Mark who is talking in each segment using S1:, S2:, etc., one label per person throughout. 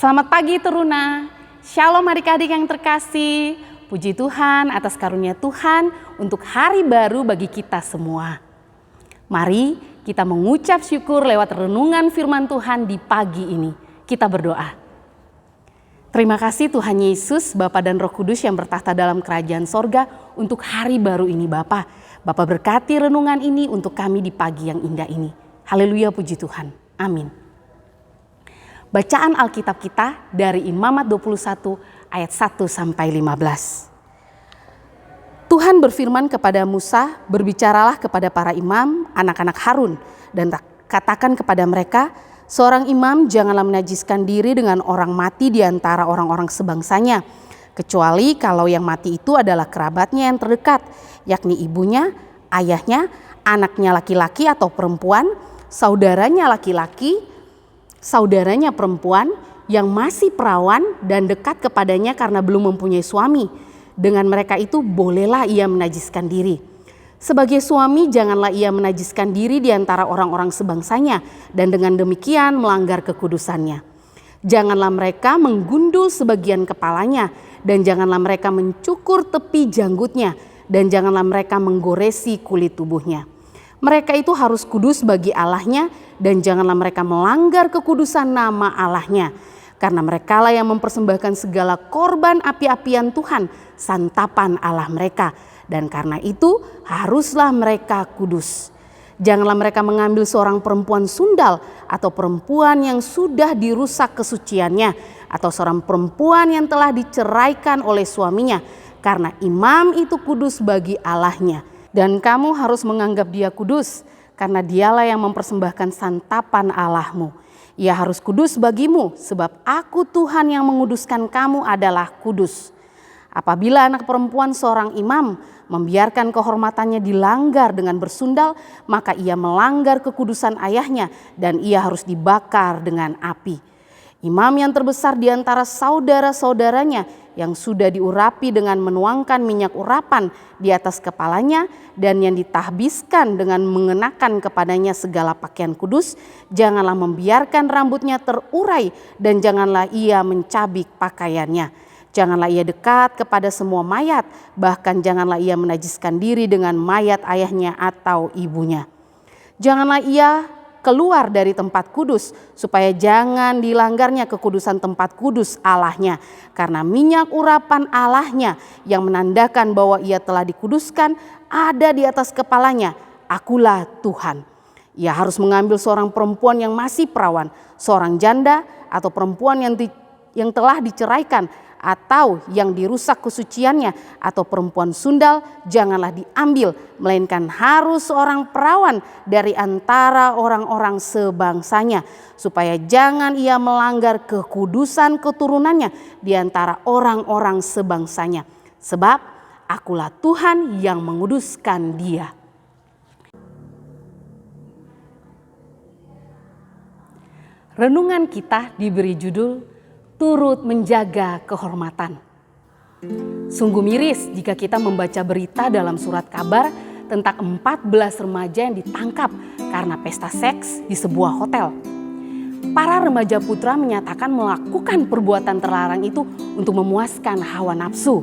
S1: Selamat pagi Teruna, Shalom adik-adik yang terkasih. Puji Tuhan atas karunia Tuhan untuk hari baru bagi kita semua. Mari kita mengucap syukur lewat renungan firman Tuhan di pagi ini. Kita berdoa. Terima kasih Tuhan Yesus, Bapa dan Roh Kudus yang bertahta dalam kerajaan sorga untuk hari baru ini Bapa. Bapa berkati renungan ini untuk kami di pagi yang indah ini. Haleluya, puji Tuhan. Amin. Bacaan Alkitab kita dari Imamat 21 ayat 1 sampai 15. Tuhan berfirman kepada Musa, berbicaralah kepada para imam, anak-anak Harun, dan katakan kepada mereka, seorang imam janganlah menajiskan diri dengan orang mati di antara orang-orang sebangsanya, kecuali kalau yang mati itu adalah kerabatnya yang terdekat, yakni ibunya, ayahnya, anaknya laki-laki atau perempuan, saudaranya laki-laki, saudaranya perempuan yang masih perawan dan dekat kepadanya karena belum mempunyai suami. Dengan mereka itu bolehlah ia menajiskan diri. Sebagai suami janganlah ia menajiskan diri di antara orang-orang sebangsanya dan dengan demikian melanggar kekudusannya. Janganlah mereka menggundul sebagian kepalanya dan janganlah mereka mencukur tepi janggutnya dan janganlah mereka menggoresi kulit tubuhnya. Mereka itu harus kudus bagi Allahnya dan janganlah mereka melanggar kekudusan nama Allahnya. Karena merekalah yang mempersembahkan segala korban api-apian Tuhan, santapan Allah mereka. Dan karena itu haruslah mereka kudus. Janganlah mereka mengambil seorang perempuan sundal atau perempuan yang sudah dirusak kesuciannya. Atau seorang perempuan yang telah diceraikan oleh suaminya. Karena imam itu kudus bagi Allahnya. Dan kamu harus menganggap dia kudus, karena dialah yang mempersembahkan santapan Allahmu. Ia harus kudus bagimu, sebab aku Tuhan yang menguduskan kamu adalah kudus. Apabila anak perempuan seorang imam membiarkan kehormatannya dilanggar dengan bersundal, maka ia melanggar kekudusan ayahnya dan ia harus dibakar dengan api. Imam yang terbesar di antara saudara-saudaranya yang sudah diurapi dengan menuangkan minyak urapan di atas kepalanya dan yang ditahbiskan dengan mengenakan kepadanya segala pakaian kudus, janganlah membiarkan rambutnya terurai dan janganlah ia mencabik pakaiannya. Janganlah ia dekat kepada semua mayat, bahkan janganlah ia menajiskan diri dengan mayat ayahnya atau ibunya. Janganlah ia keluar dari tempat kudus supaya jangan dilanggarnya kekudusan tempat kudus Allahnya, karena minyak urapan Allahnya yang menandakan bahwa ia telah dikuduskan ada di atas kepalanya. Akulah Tuhan. Ia harus mengambil seorang perempuan yang masih perawan, seorang janda atau perempuan yang telah diceraikan atau yang dirusak kesuciannya atau perempuan sundal, janganlah diambil, melainkan harus seorang perawan dari antara orang-orang sebangsanya, supaya jangan ia melanggar kekudusan keturunannya di antara orang-orang sebangsanya, sebab akulah Tuhan yang menguduskan dia. Renungan kita diberi judul turut menjaga kehormatan. Sungguh miris jika kita membaca berita dalam surat kabar tentang 14 remaja yang ditangkap karena pesta seks di sebuah hotel. Para remaja putra menyatakan melakukan perbuatan terlarang itu untuk memuaskan hawa nafsu.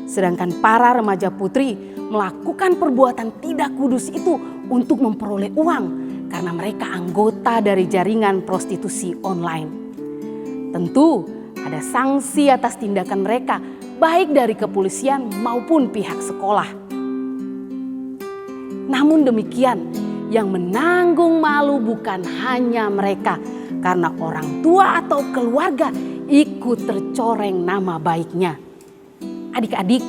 S1: Sedangkan para remaja putri melakukan perbuatan tidak kudus itu untuk memperoleh uang karena mereka anggota dari jaringan prostitusi online. Tentu ada sanksi atas tindakan mereka, baik dari kepolisian maupun pihak sekolah. Namun demikian, yang menanggung malu bukan hanya mereka, karena orang tua atau keluarga ikut tercoreng nama baiknya. Adik-adik,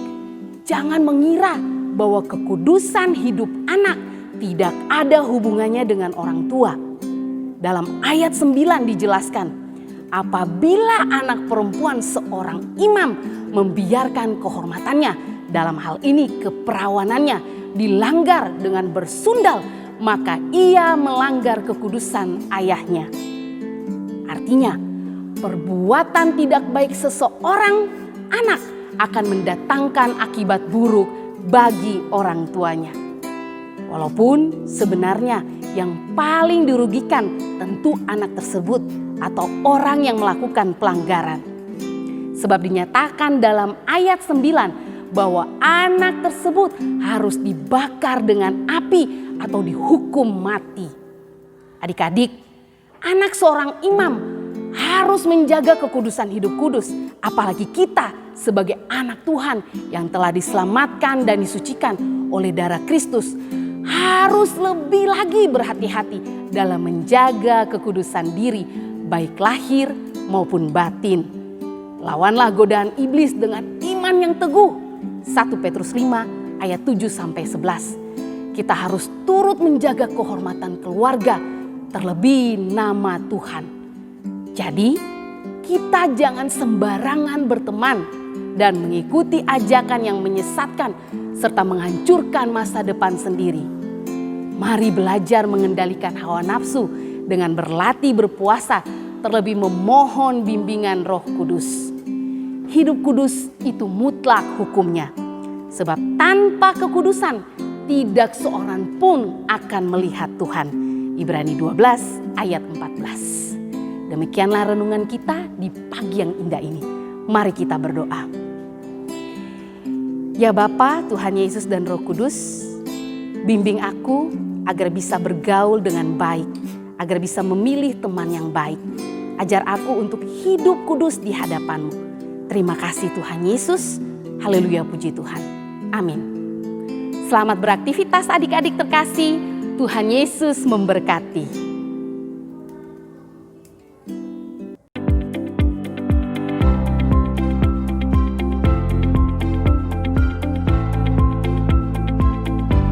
S1: jangan mengira bahwa kekudusan hidup anak tidak ada hubungannya dengan orang tua. Dalam ayat 9 dijelaskan, apabila anak perempuan seorang imam membiarkan kehormatannya, dalam hal ini keperawanannya, dilanggar dengan bersundal, maka ia melanggar kekudusan ayahnya. Artinya, perbuatan tidak baik seseorang anak akan mendatangkan akibat buruk bagi orang tuanya. Walaupun sebenarnya yang paling dirugikan tentu anak tersebut, atau orang yang melakukan pelanggaran. Sebab dinyatakan dalam ayat 9 bahwa anak tersebut harus dibakar dengan api atau dihukum mati. Adik-adik, anak seorang imam harus menjaga kekudusan hidup kudus, apalagi kita sebagai anak Tuhan yang telah diselamatkan dan disucikan oleh darah Kristus harus lebih lagi berhati-hati dalam menjaga kekudusan diri, baik lahir maupun batin. Lawanlah godaan iblis dengan iman yang teguh. 1 Petrus 5 ayat 7-11. Kita harus turut menjaga kehormatan keluarga, terlebih nama Tuhan. Jadi kita jangan sembarangan berteman dan mengikuti ajakan yang menyesatkan serta menghancurkan masa depan sendiri. Mari belajar mengendalikan hawa nafsu dengan berlatih berpuasa, terlebih memohon bimbingan Roh Kudus. Hidup kudus itu mutlak hukumnya. Sebab tanpa kekudusan tidak seorang pun akan melihat Tuhan. Ibrani 12 ayat 14. Demikianlah renungan kita di pagi yang indah ini. Mari kita berdoa. Ya Bapa, Tuhan Yesus dan Roh Kudus, bimbing aku agar bisa bergaul dengan baik, agar bisa memilih teman yang baik. Ajar aku untuk hidup kudus di hadapan-Mu. Terima kasih Tuhan Yesus. Haleluya, puji Tuhan. Amin. Selamat beraktivitas adik-adik terkasih. Tuhan Yesus memberkati.